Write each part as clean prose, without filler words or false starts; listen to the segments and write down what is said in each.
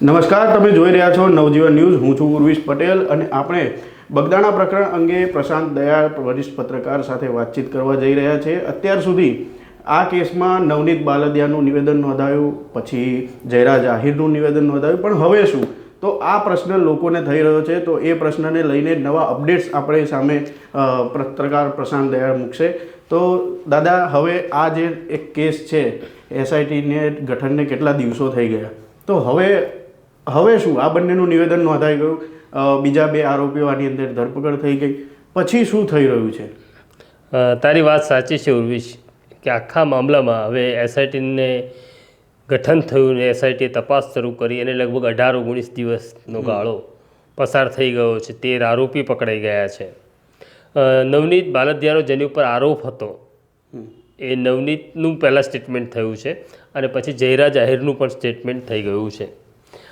નમસ્કાર, તમે જોઈ રહ્યા છો નવજીવન ન્યૂઝ. હું છું ઉર્વિશ પટેલ અને આપણે બગદાણા પ્રકરણ અંગે પ્રશાંત દયાળ વરિષ્ઠ પત્રકાર સાથે વાતચીત કરવા જઈ રહ્યા છે. અત્યાર સુધી આ કેસમાં નવનીત બાલદિયાનું નિવેદન નોંધાયું, પછી જયરાજ આહિરનું નિવેદન નોંધાયું, પણ હવે શું? તો આ પ્રશ્ન લોકોને થઈ રહ્યો છે, તો એ પ્રશ્નને લઈને નવા અપડેટ્સ આપણે સામે પત્રકાર પ્રશાંત દયાળ મૂકશે. તો દાદા, હવે આ જે એક કેસ છે, એસઆઈટીને ગઠનને કેટલા દિવસો થઈ ગયા, તો હવે શું? આ બંનેનું નિવેદન નોંધાઈ ગયું, બીજા બે આરોપીઓ આની અંદર ધરપકડ થઈ ગઈ, પછી શું થઈ રહ્યું છે? તારી વાત સાચી છે ઉર્વિશ, કે આખા મામલામાં હવે એસઆઈટીને ગઠન થયું ને એસઆઈટીએ તપાસ શરૂ કરી અને લગભગ 18-19 દિવસનો ગાળો પસાર થઈ ગયો છે. 13 આરોપી પકડાઈ ગયા છે. નવનીત બાલદિયાનો જેની ઉપર આરોપ હતો એ નવનીતનું પહેલાં સ્ટેટમેન્ટ થયું છે અને પછી જયરાજ આહિરનું પણ સ્ટેટમેન્ટ થઈ ગયું છે.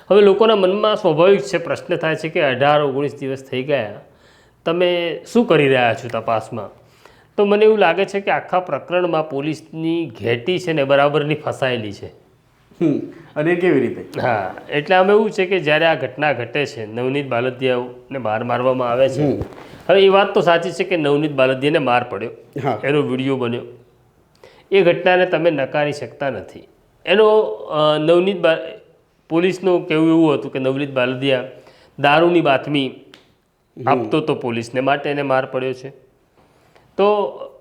હવે લોકોના મનમાં સ્વાભાવિક છે, પ્રશ્ન થાય છે કે 18-19 દિવસ થઈ ગયા, તમે શું કરી રહ્યા છો તપાસમાં? તો મને એવું લાગે છે કે આખા પ્રકરણમાં પોલીસની ઘેટી છે ને બરાબરની ફસાયેલી છે. અને કેવી રીતે? હા, એટલે આમ એવું છે કે જ્યારે આ ઘટના ઘટે છે, નવનીત બાલદિયાને માર મારવામાં આવે છે. હવે એ વાત તો સાચી છે કે નવનીત બાલદિયાને માર પડ્યો, એનો વિડીયો બન્યો, એ ઘટનાને તમે નકારી શકતા નથી. એનો પોલીસનું કહેવું એવું હતું કે નવનીત બાલદિયા દારૂની બાતમી આપતો હતો પોલીસને, માટે એને માર પડ્યો છે. તો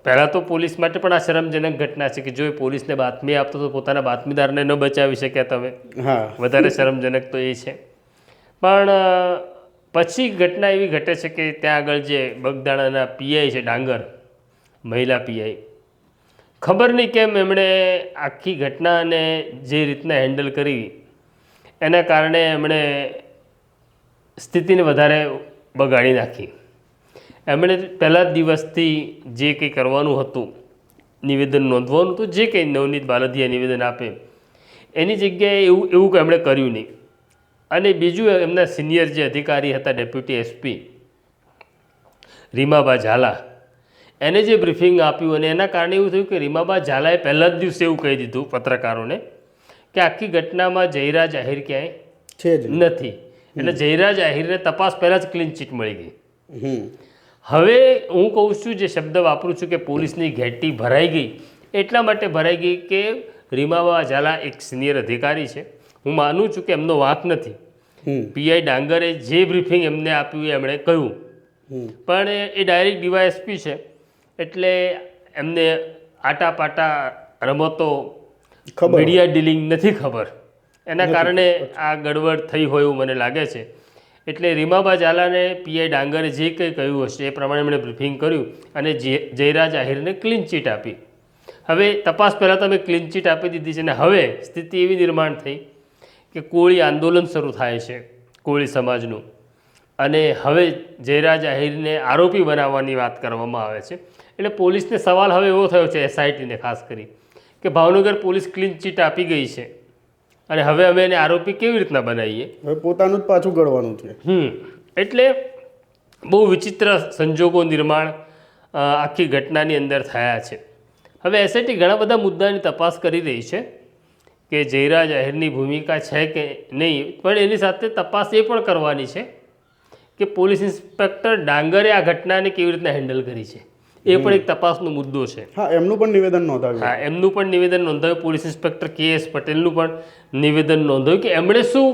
પહેલાં તો પોલીસ માટે પણ આ શરમજનક ઘટના છે કે જો એ પોલીસને બાતમી આપતો તો પોતાના બાતમીદારને ન બચાવી શક્યા તમે. વધારે શરમજનક તો એ છે. પણ પછી ઘટના એવી ઘટે છે કે ત્યાં આગળ જે બગદાણાના પીઆઈ છે, ડાંગર મહિલા પીઆઈ, ખબર નહીં કેમ એમણે આખી ઘટનાને જે રીતના હેન્ડલ કરી એના કારણે એમણે સ્થિતિને વધારે બગાડી નાખી. એમણે પહેલા જ દિવસથી જે કંઈ કરવાનું હતું, નિવેદન નોંધવાનું હતું, જે કંઈ નવનીત બાલદિયા નિવેદન આપે એની જગ્યાએ એવું એમણે કર્યું નહીં. અને બીજું, એમના સિનિયર જે અધિકારી હતા, ડેપ્યુટી એસપી રીમાબા ઝાલા, એને જે બ્રીફિંગ આપ્યું અને એના કારણે એવું થયું કે રીમાબા ઝાલાએ પહેલા જ દિવસે એવું કહી દીધું પત્રકારોને કે આખી ઘટનામાં જયરાજ આહિર ક્યાંય છે જ નથી. એટલે જયરાજ આહિરને તપાસ પહેલાં જ ક્લીન ચીટ મળી ગઈ. હવે હું કહું છું, જે શબ્દ વાપરું છું કે પોલીસની ઘેટી ભરાઈ ગઈ, એટલા માટે ભરાઈ ગઈ કે રીમાબા ઝાલા એક સિનિયર અધિકારી છે. હું માનું છું કે એમનો વાંક નથી. પીઆઈ ડાંગરે જે બ્રીફિંગ એમને આપ્યું એમણે કહ્યું, પણ એ ડાયરેક્ટ ડીવાયએસપી છે એટલે એમને આટાપાટા રમતો, મીડિયા ડીલિંગ નથી ખબર. એના કારણે આ ગડબડ થઈ હોય એવું મને લાગે છે. એટલે રીમાબા ઝાલાને પીઆઈ ડાંગરે જે કંઈ કહ્યું હશે એ પ્રમાણે એમણે બ્રીફિંગ કર્યું અને જયરાજ આહિરને ક્લીન ચીટ આપી. હવે તપાસ પહેલાં તમે ક્લીન ચીટ આપી દીધી છે ને હવે સ્થિતિ એવી નિર્માણ થઈ કે કોળી આંદોલન શરૂ થાય છે, કોળી સમાજનું, અને હવે જયરાજ આહિરને આરોપી બનાવવાની વાત કરવામાં આવે છે. એટલે પોલીસને સવાલ હવે એવો થયો છે, એસઆઈટીને ખાસ કરી, કે ભાવનગર પોલીસ ક્લીન ચીટ આપી ગઈ છે અને હવે અમે એને આરોપી કેવી રીતના બનાવીએ? હવે પોતાનું જ પાછું ગળવાનું છે. એટલે બહુ વિચિત્ર સંજોગો નિર્માણ આખી ઘટનાની અંદર થયા છે. હવે એસઆઈટી ઘણા બધા મુદ્દાની તપાસ કરી રહી છે કે જયરાજ આહિરની ભૂમિકા છે કે નહીં, પણ એની સાથે તપાસ એ પણ કરવાની છે કે પોલીસ ઇન્સ્પેક્ટર ડાંગરે આ ઘટનાને કેવી રીતના હેન્ડલ કરી છે, એ પણ એક તપાસનો મુદ્દો છે. એમનું પણ નિવેદન નોંધાવ્યું. એમનું પણ નિવેદન નોંધાવ્યું. પોલીસ ઇન્સ્પેક્ટર KS પટેલનું પણ નિવેદન નોંધાવ્યું કે એમણે શું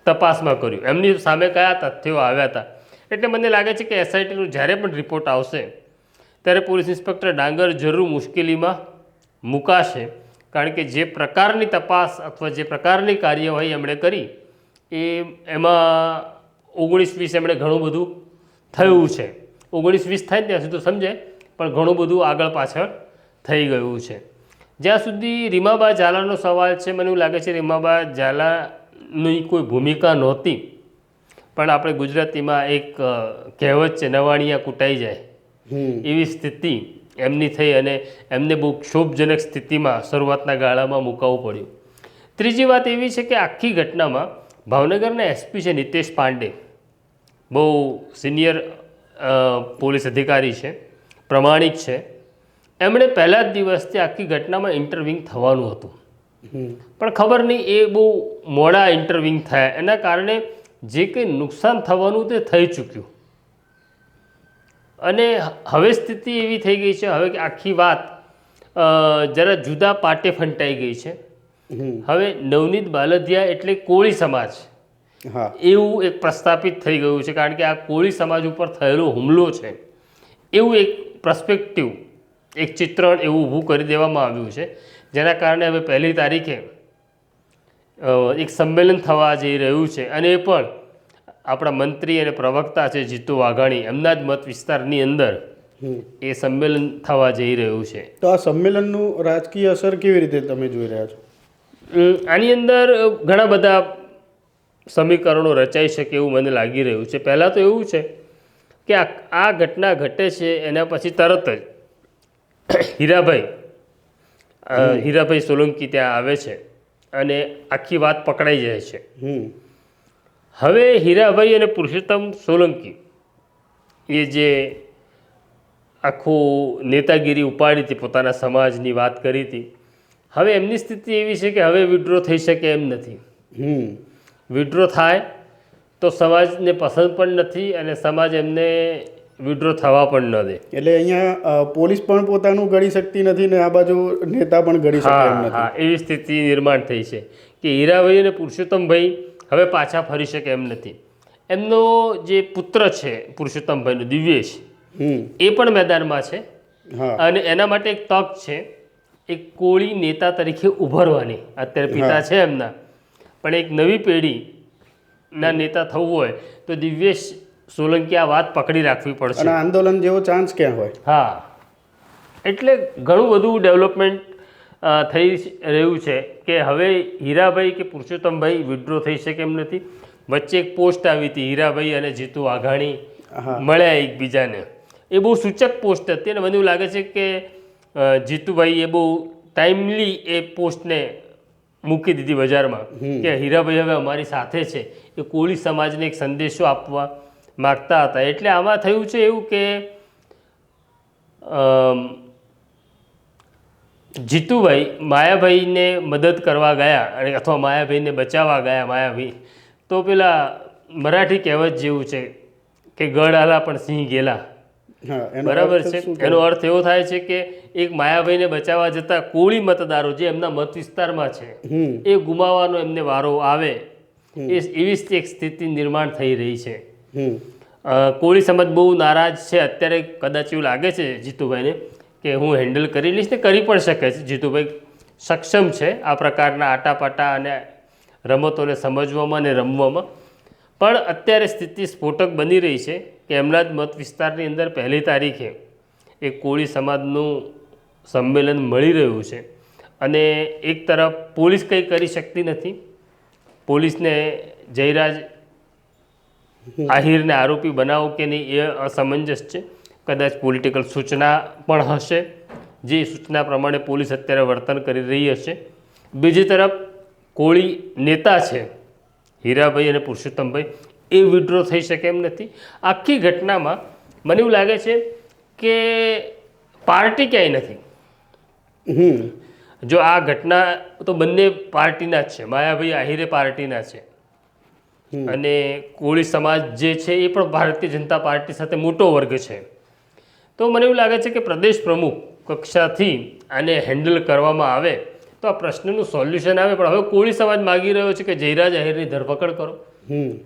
તપાસમાં કર્યું, એમની સામે કયા તથ્યો આવ્યા હતા. એટલે મને લાગે છે કે એસઆઈટીનું જ્યારે પણ રિપોર્ટ આવશે ત્યારે પોલીસ ઇન્સ્પેક્ટર ડાંગર જરૂર મુશ્કેલીમાં મુકાશે, કારણ કે જે પ્રકારની તપાસ અથવા જે પ્રકારની કાર્યવાહી એમણે કરી એમાં 19-20 એમણે ઘણું બધું થયું છે. 19-20 થાય ત્યાં સુધી તો સમજાય, પણ ઘણું બધું આગળ પાછળ થઈ ગયું છે. જ્યાં સુધી રીમાબા ઝાલાનો સવાલ છે, મને એવું લાગે છે રીમાબા ઝાલાની કોઈ ભૂમિકા નહોતી, પણ આપણે ગુજરાતીમાં એક કહેવત છે, નવાણિયા કૂટાઈ જાય, એવી સ્થિતિ એમની થઈ અને એમને બહુ ક્ષોભજનક સ્થિતિમાં શરૂઆતના ગાળામાં મુકાવવું પડ્યું. ત્રીજી વાત એવી છે કે આખી ઘટનામાં ભાવનગરના એસપી છે નિતેશ પાંડે, બહુ સિનિયર પોલીસ અધિકારી છે, પ્રમાણિક છે. એમણે પહેલા જ દિવસથી આખી ઘટનામાં ઇન્ટરવ્યૂ થવાનું હતું. પણ ખબર નહીં એ બહુ મોડા ઇન્ટરવ્યૂ થયા, એના કારણે જે કંઈ નુકસાન થવાનું તે થઈ ચૂક્યું. અને હવે સ્થિતિ એવી થઈ ગઈ છે હવે કે આખી વાત જરા જુદા પાટે ફંટાઈ ગઈ છે. હવે નવનીત બાલદિયા એટલે કોળી સમાજ એવું એક પ્રસ્થાપિત થઈ ગયું છે, કારણ કે આ કોળી સમાજ ઉપર થયેલો હુમલો છે એવું એક પર્સપેક્ટિવ, એક ચિત્રણ એવું ઊભું કરી દેવામાં આવ્યું છે, જેના કારણે હવે 1લી તારીખે એક સંમેલન થવા જઈ રહ્યું છે. અને એ પણ આપણા મંત્રી અને પ્રવક્તા છે જીતુ વાઘાણી, એમના જ મત વિસ્તારની અંદર એ સંમેલન થવા જઈ રહ્યું છે. તો આ સંમેલનનું રાજકીય અસર કેવી રીતે તમે જોઈ રહ્યા છો? આની અંદર ઘણા બધા સમીકરણો રચાઈ શકે એવું મને લાગી રહ્યું છે. પહેલાં તો એવું છે કે આ ઘટના ઘટે છે એના પછી તરત જ હીરાભાઈ સોલંકી ત્યાં આવે છે અને આખી વાત પકડાઈ જાય છે. હવે હીરાભાઈ અને પુરુષોત્તમ સોલંકી એ જે આખું નેતાગીરી ઉપાડી હતી, પોતાના સમાજની વાત કરી હતી, હવે એમની સ્થિતિ એવી છે કે હવે વિડ્રો થઈ શકે એમ નથી. વિડ્રો થાય તો સમાજને પસંદ પણ નથી અને સમાજ એમને વિડ્રો થવા પણ ન દે. એટલે અહીંયા પોલીસ પણ પોતાનું ગળી શકતી નથી ને આ બાજુ નેતા પણ ગળી શકે એમ નથી. એવી સ્થિતિ નિર્માણ થઈ છે કે હીરાભાઈ અને પુરુષોત્તમભાઈ હવે પાછા ફરી શકે એમ નથી. એમનો જે પુત્ર છે પુરુષોત્તમભાઈનો દિવ્યેશ, એ પણ મેદાનમાં છે અને એના માટે એક તક છે એક કોળી નેતા તરીકે ઉભરવાની. અત્યારે પિતા છે એમના, પણ એક નવી પેઢીના નેતા થવું હોય તો દિવ્યેશ સોલંકી આ વાત પકડી રાખવી પડશે. અને આંદોલન જેવો ચાન્સ ક્યાં હોય? એટલે ઘણું બધું ડેવલપમેન્ટ થઈ રહ્યું છે કે હવે હીરાભાઈ કે પુરુષોત્તમભાઈ વિડ્રો થઈ શકે એમ નથી. વચ્ચે એક પોસ્ટ આવી હતી, હીરાભાઈ અને જીતુ વાઘાણી મળ્યા એકબીજાને, એ બહુ સૂચક પોસ્ટ હતી અને મને એવું લાગે છે કે જીતુભાઈ એ બહુ ટાઈમલી એ પોસ્ટને મૂકી દીધી બજારમાં કે હીરાભાઈ હવે અમારી સાથે છે. એ કોળી સમાજને એક સંદેશો આપવા માગતા હતા. એટલે આમાં થયું છે એવું કે જીતુભાઈ માયાભાઈને મદદ કરવા ગયા અને અથવા માયાભાઈને બચાવવા ગયા. માયાભાઈ તો પેલા મરાઠી કહેવત જેવું છે કે ગઢ આલા પણ સિંહ ગેલા, બરાબર છે. એનો અર્થ એવો થાય છે કે એક માયાભાઈને બચાવવા જતા કોળી મતદારો જે એમના મત વિસ્તારમાં છે એ ગુમાવવાનો એમને વારો આવે, એવી એક સ્થિતિ નિર્માણ થઈ રહી છે. કોળી સમાજ બહુ નારાજ છે અત્યારે. કદાચ એવું લાગે છે જીતુભાઈને કે હું હેન્ડલ કરી લઈશ, ને કરી પણ શકે છે. જીતુભાઈ સક્ષમ છે આ પ્રકારના આટાપાટા અને રમતોને સમજવામાં અને રમવામાં. પણ અત્યારે સ્થિતિ સ્ફોટક બની રહી છે કે એમના જ મત વિસ્તારની અંદર 1લી તારીખે એક કોળી સમાજનું સંમેલન મળી રહ્યું છે અને એક તરફ પોલીસ કંઈ કરી શકતી નથી. પોલીસને જયરાજ આહિરને આરોપી બનાવો કે નહીં એ અસમંજસ છે. કદાચ પોલિટિકલ સૂચના પણ હશે, જે સૂચના પ્રમાણે પોલીસ અત્યારે વર્તન કરી રહી હશે. બીજી તરફ કોળી નેતા છે હીરાભાઈ અને પુરુષોત્તમભાઈ, એ વિડ્રો થઈ શકે એમ નથી. આખી ઘટનામાં મને એવું લાગે છે કે પાર્ટી ક્યાંય નથી. જો આ ઘટના તો બંને પાર્ટીના જ છે, માયાભાઈ આહિરે પાર્ટીના છે અને કોળી સમાજ જે છે એ પણ ભારતીય જનતા પાર્ટી સાથે મોટો વર્ગ છે. તો મને એવું લાગે છે કે પ્રદેશ પ્રમુખ કક્ષાથી આને હેન્ડલ કરવામાં આવે તો આ પ્રશ્નનું સોલ્યુશન આવે. પણ હવે કોળી સમાજ માગી રહ્યો છે કે જયરાજ આહિરની ધરપકડ કરો,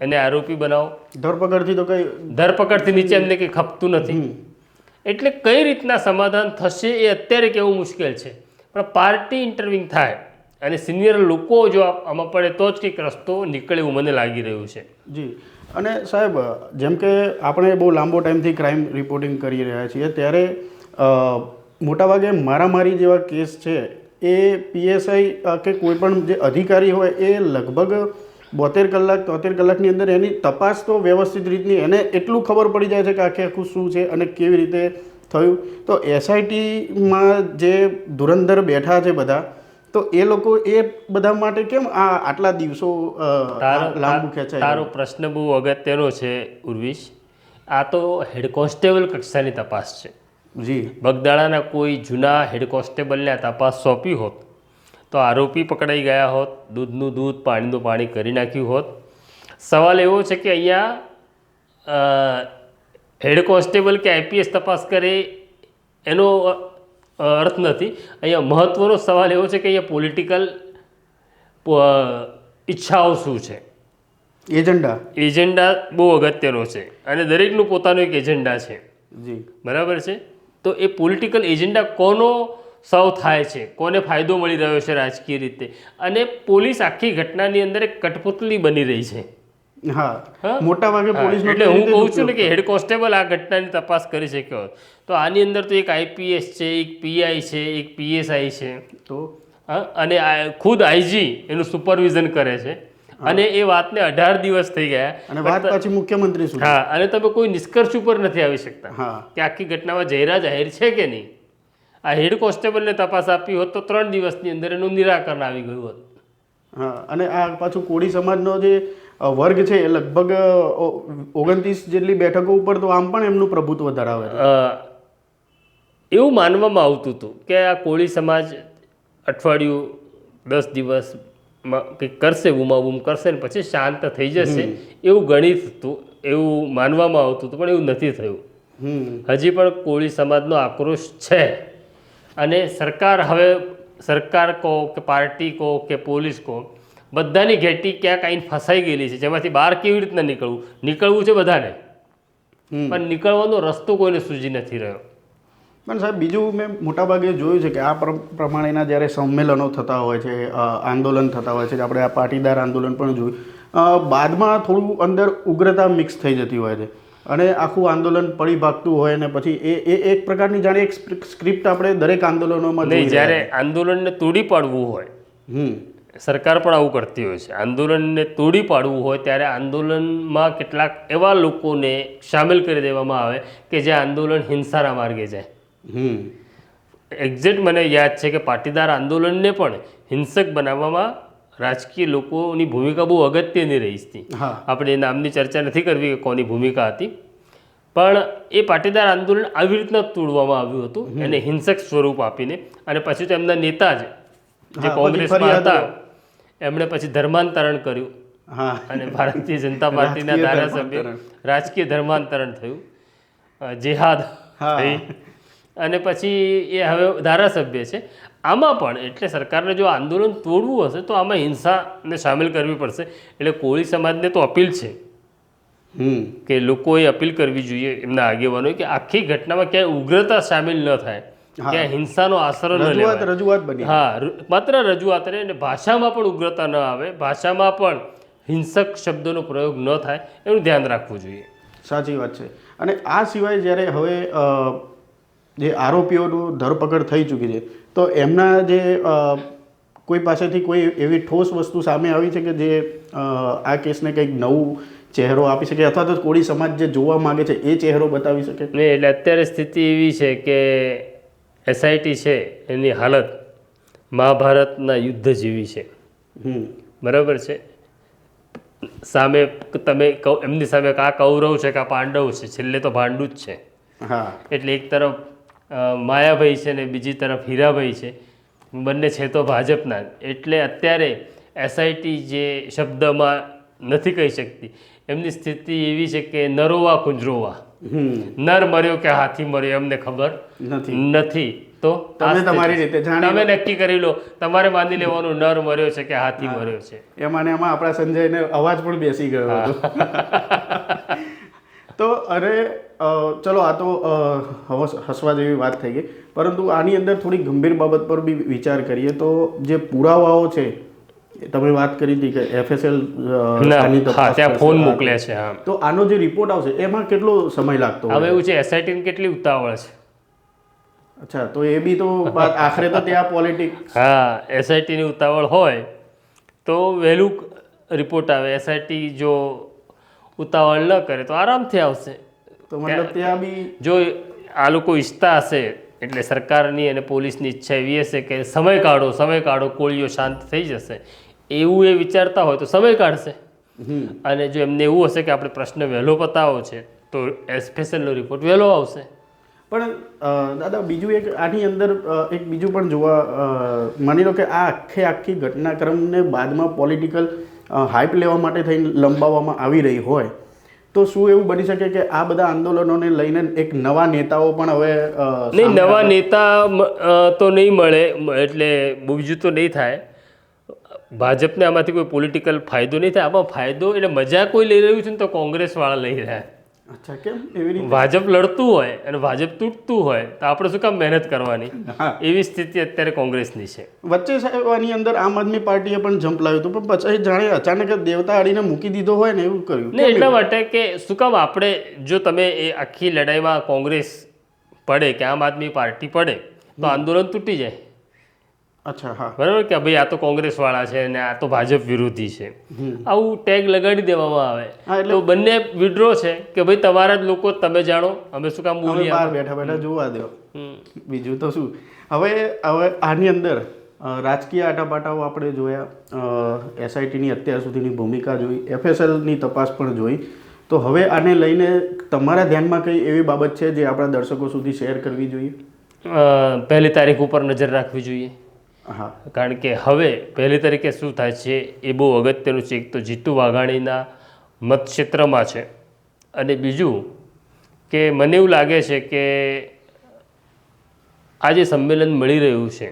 એને આરોપી બનાવો. ધરપકડથી તો કઈ ધરપકડથી નીચે એમને કંઈ ખપતું નથી. એટલે કઈ રીતના સમાધાન થશે એ અત્યારે કેવું મુશ્કેલ છે. પણ પાર્ટી ઇન્ટરવ્યૂ થાય અને સિનિયર લોકો જો આમાં પડે તો જ કંઈક રસ્તો નીકળે એવું મને લાગી રહ્યું છે. જી. અને સાહેબ, જેમ કે આપણે બહુ લાંબો ટાઈમથી ક્રાઇમ રિપોર્ટિંગ કરી રહ્યા છીએ, ત્યારે મોટાભાગે મારામારી જેવા કેસ છે એ પીએસઆઈ કે કોઈ પણ જે અધિકારી હોય એ લગભગ 72 કલાક 73 કલાકની અંદર એની તપાસ તો વ્યવસ્થિત રીતની એને એટલું ખબર પડી જાય છે કે આખે આખું શું છે અને કેવી રીતે થયું. તો એસઆઈટીમાં જે ધુરંધર બેઠા છે બધા, તો એ લોકો એ બધા માટે કેમ આટલા દિવસો લાંબુ ખેંચાય? તારો પ્રશ્ન બહુ અગત્યનો છે ઉર્વિશ. આ તો હેડ કોન્સ્ટેબલ કક્ષાની તપાસ છે. જી. બગદાણાના કોઈ જૂના હેડ કોન્સ્ટેબલને આ તપાસ સોંપી હોત તો આરોપી પકડાઈ ગયા હોત, દૂધનું દૂધ પાણીનું પાણી કરી નાખ્યું હોત. સવાલ એવો છે કે અહીંયા હેડ કોન્સ્ટેબલ કે આઈપીએસ તપાસ કરે એનો અર્થ નથી. અહીંયા મહત્ત્વનો સવાલ એવો છે કે અહીંયા પોલિટિકલ ઈચ્છાઓ શું છે, એજન્ડા બહુ અગત્યનો છે અને દરેકનું પોતાનું એક એજન્ડા છે. જી બરાબર છે. તો એ પોલિટિકલ એજન્ડા કોનો સર્વ થાય છે, કોને ફાયદો મળી રહ્યો છે રાજકીય રીતે, અને પોલીસ આખી ઘટનાની અંદર એક કઠપુતળી બની રહી છે. હા, મોટા ભાગે પોલીસ. એટલે હું કહું છું ને કે હેડ કોન્સ્ટેબલ આ ઘટનાની તપાસ કરી શક્યો હોત તો આની અંદર તો એક આઈપીએસ છે, એક પીઆઈ છે, એક પીએસઆઈ છે, તો અને ખુદ આઈજી એનું સુપરવિઝન કરે છે. અને એ વાતને 18 દિવસ થઈ ગયા અને વાત પછી મુખ્યમંત્રી સુધી. હા, અને તમે કોઈ નિષ્કર્ષ ઉપર નથી આવી શકતા હા કે આખી ઘટનામાં જયરા જાહેર છે કે નહીં. આ હેડ કોન્સ્ટેબલને તપાસ આપી હોત તો 3 દિવસની અંદર એનું નિરાકરણ આવી ગયું હોત. હા, અને આ પાછું કોળી સમાજનો જે વર્ગ છે એ લગભગ 29 જેટલી બેઠકો ઉપર તો આમ પણ એમનું પ્રભુત્વ ધરાવે છે. એવું માનવામાં આવતું હતું કે આ કોળી સમાજ અઠવાડિયું 10 દિવસમાં કંઈક કરશે, બૂમાબૂમ કરશે ને પછી શાંત થઈ જશે એવું ગણિત હતું, એવું માનવામાં આવતું હતું, પણ એવું નથી થયું. હજી પણ કોળી સમાજનો આક્રોશ છે અને સરકાર કહો કે પાર્ટી કહો કે પોલીસ કહો, બધાની ઘેટી ક્યાંક આઈને ફસાઈ ગયેલી છે, જેમાંથી બહાર કેવી રીતના નીકળવું છે બધાને, પણ નીકળવાનો રસ્તો કોઈને સૂઝી નથી રહ્યો. પણ સાહેબ બીજું મેં મોટાભાગે જોયું છે કે આ પ્રમાણેના જ્યારે સંમેલનો થતા હોય છે, આંદોલન થતા હોય છે, આપણે આ પાટીદાર આંદોલન પણ જોયું, બાદમાં થોડું અંદર ઉગ્રતા મિક્સ થઈ જતી હોય છે અને આખું આંદોલન પડી ભાગતું હોય ને પછી એ એક પ્રકારની જાણે એક સ્ક્રિપ્ટ આપણે દરેક આંદોલનોમાં નહીં. જ્યારે આંદોલનને તોડી પાડવું હોય, સરકાર પણ આવું કરતી હોય છે, આંદોલનને તોડી પાડવું હોય ત્યારે આંદોલનમાં કેટલાક એવા લોકોને સામેલ કરી દેવામાં આવે કે જે આંદોલન હિંસાના માર્ગે જાય. એક્ઝેક્ટ મને યાદ છે કે પાટીદાર આંદોલનને પણ હિંસક બનાવવામાં રાજકીય લોકોની ભૂમિકા બહુ અગત્યની રહી હતી. આપણે એ નામની ચર્ચા નથી કરવી કે કોની ભૂમિકા હતી, પણ એ પાટીદાર આંદોલન આવી રીતના તોડવામાં આવ્યું હતું, એને હિંસક સ્વરૂપ આપીને. અને પછી તો એમના નેતા જે કોંગ્રેસમાં હતા એમણે પછી ધર્માંતરણ કર્યું અને ભારતીય જનતા પાર્ટીના ધારાસભ્ય રાજકીય ધર્માંતરણ થયું, જેહાદ થઈ અને પછી એ હવે ધારાસભ્ય છે. આમાં પણ એટલે સરકારને જો આંદોલન તોડવું હશે તો આમાં હિંસાને સામેલ કરવી પડશે. એટલે કોળી સમાજને તો અપીલ છે કે લોકોએ અપીલ કરવી જોઈએ એમના આગેવાનોએ કે આખી ઘટનામાં ક્યાંય ઉગ્રતા સામેલ ન થાય, ક્યાંય હિંસાનો આશરો ન લેવાય. રજૂઆત બની. હા, માત્ર રજૂઆત રહે અને ભાષામાં પણ ઉગ્રતા ન આવે, ભાષામાં પણ હિંસક શબ્દોનો પ્રયોગ ન થાય એનું ધ્યાન રાખવું જોઈએ. સાચી વાત છે. અને આ સિવાય જ્યારે હવે જે આરોપીઓનું ધરપકડ થઈ ચૂકી છે તો એમના જે કોઈ પાસેથી કોઈ એવી ઠોસ વસ્તુ સામે આવી છે કે જે આ કેસને કંઈક નવું ચહેરો આપી શકે અથવા તો કોળી સમાજ જે જોવા માંગે છે એ ચહેરો બતાવી શકે? નહીં, એટલે અત્યારે સ્થિતિ એવી છે કે એસઆઈટી છે એની હાલત મહાભારતના યુદ્ધ જેવી છે. બરાબર છે. સામે તમે એમની સામે આ કૌરવ છે કે આ પાંડવ છે, છેલ્લે તો ભાંડું જ છે. એટલે એક તરફ માયાભાઈ છે ને બીજી તરફ હીરાભાઈ છે, બંને છે તો ભાજપના. એટલે અત્યારે એસઆઈટી જે શબ્દમાં નથી કહી શકતી, એમની સ્થિતિ એવી છે કે નરોવા કુંજરોવા, નર મર્યો કે હાથી મર્યો એમને ખબર નથી. તો તમારી રીતે તમે નક્કી કરી લો, તમારે માની લેવાનું નર મર્યો છે કે હાથી મર્યો છે. એમાં આપણા સંજયને અવાજ પણ બેસી ગયો હતો. તો અરે ચલો, આ તો હસવા જેવી વાત થઈ ગઈ, પરંતુ આની અંદર થોડી ગંભીર બાબત પર બી વિચાર કરીએ તો જે પુરાવાઓ છે, તમે વાત કરી હતી કે એફએસએલ ત્યાં ફોન મોકલ્યા છે, તો આનો જે રિપોર્ટ આવશે એમાં કેટલો સમય લાગતો? હવે એવું છે, એસઆઈટીને કેટલી ઉતાવળ છે. અચ્છા, તો એ બી તો આખરે તો ત્યાં પોલિટિક્સ. હા, એસઆઈટીની ઉતાવળ હોય તો વહેલું રિપોર્ટ આવે. એસઆઈટી જો ઉતાવળ ન કરે તો આરામથી આવશે. તો મતલબ ત્યાં બી જો આ લોકો ઈચ્છતા હશે, એટલે સરકારની અને પોલીસની ઈચ્છા એવી હશે કે સમય કાઢો, કોળીઓ શાંત થઈ જશે, એવું એ વિચારતા હોય તો સમય કાઢશે. અને જો એમને એવું હશે કે આપણે પ્રશ્ન વહેલો પતાવો છે તો એફએસએલનો રિપોર્ટ વહેલો આવશે. પણ દાદા બીજું એક આની અંદર એક બીજું પણ જોવા માની લો કે આ આખી ઘટનાક્રમને બાદમાં પોલિટિકલ હાઇપ લેવા માટે થઈને લંબાવવામાં આવી રહી હોય તો શું એવું બની શકે કે આ બધા આંદોલનોને લઈને એક નવા નેતાઓ પણ હવે નહીં, નવા નેતા તો નહીં મળે, એટલે બીજું તો નહીં થાય. ભાજપને આમાંથી કોઈ પોલિટિકલ ફાયદો નહીં થાય. આમાં ફાયદો એટલે મજા કોઈ લઈ રહ્યું છે ને તો કોંગ્રેસવાળા લઈ રહ્યા. અચ્છા, કેમ એવી રીતે? ભાજપ લડતું હોય અને ભાજપ તૂટતું હોય તો આપણે શું કામ મહેનત કરવાની, એવી સ્થિતિ અત્યારે કોંગ્રેસની છે. વચ્ચે સાહેબ આની અંદર આમ આદમી પાર્ટીએ પણ જંપ લાવ્યું હતું, પણ પછી જાણે અચાનક જ દેવતા આડીને મૂકી દીધો હોય ને એવું કર્યું. ને એટલા માટે કે શું કામ આપણે, જો તમે એ આખી લડાઈમાં કોંગ્રેસ પડે કે આમ આદમી પાર્ટી પડે તો આંદોલન તૂટી જાય. અચ્છા, હા, બરાબર કે ભાઈ આ તો કોંગ્રેસવાળા છે ને આ તો ભાજપ વિરોધી છે, આવું ટેગ લગાડી દેવામાં આવે તો બંને વિડ્રો છે કે ભાઈ તમારા જ લોકો તમે જાણો, અમે શું કામ બોલીએ, બહાર બેઠા બેઠા જોવા દો. બીજું તો શું. હવે આની અંદર રાજકીય આટાપાટાઓ આપણે જોયા, એસઆઈટીની અત્યાર સુધીની ભૂમિકા જોઈ, એફએસએલની તપાસ પણ જોઈ. તો હવે આને લઈને તમારા ધ્યાનમાં કઈ એવી બાબત છે જે આપણા દર્શકો સુધી શેર કરવી જોઈએ? 1 તારીખ ઉપર નજર રાખવી જોઈએ. હા, કારણ કે હવે 1 તારીખે શું થાય છે એ બહુ અગત્યનું છે. એક તો જીતુ વાઘાણીના મતક્ષેત્રમાં છે અને બીજું કે મને એવું લાગે છે કે આ જે સંમેલન મળી રહ્યું છે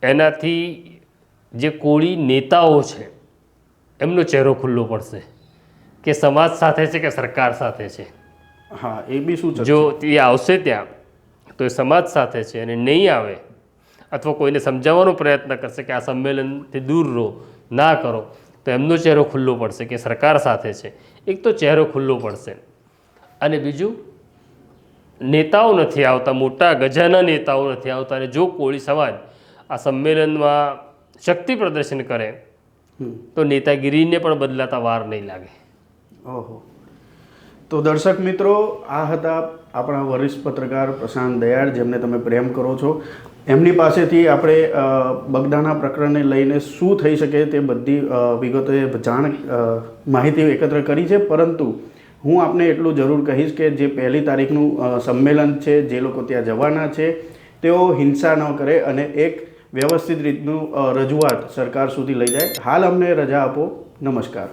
એનાથી જે કોળી નેતાઓ છે એમનો ચહેરો ખુલ્લો પડશે કે સમાજ સાથે છે કે સરકાર સાથે છે. હા, એ બી શું, જો એ આવશે ત્યાં તો એ સમાજ સાથે છે અને નહીં આવે અથવા કોઈને સમજાવવાનો પ્રયત્ન કરશે કે આ સંમેલનથી દૂર રહો, ના કરો, તો એમનો ચહેરો ખુલ્લો પડશે કે સરકાર સાથે છે. એક તો ચહેરો ખુલ્લો પડશે અને બીજું નેતાઓ નથી આવતા, મોટા ગજાના નેતાઓ નથી આવતા. અને જો કોળી સમાજ આ સંમેલનમાં શક્તિ પ્રદર્શન કરે તો નેતાગીરીને પણ બદલાતા વાર નહીં લાગે. ઓહો. તો દર્શક મિત્રો, આ હતા આપણા વરિષ્ઠ પત્રકાર પ્રશાંત દયાળ, જેમને તમે પ્રેમ કરો છો. એમની પાસેથી આપણે બગદાણા પ્રકરણને લઈને શું થઈ શકે તે બધી વિગતોએ માહિતી એકત્ર કરી છે. પરંતુ હું આપને એટલું જરૂર કહીશ કે જે 1 તારીખનું સંમેલન છે, જે લોકો ત્યાં જવાના છે તેઓ હિંસા ન કરે અને એક વ્યવસ્થિત રીતનું રજૂઆત સરકાર સુધી લઈ જાય. હાલ અમને રજા આપો. નમસ્કાર.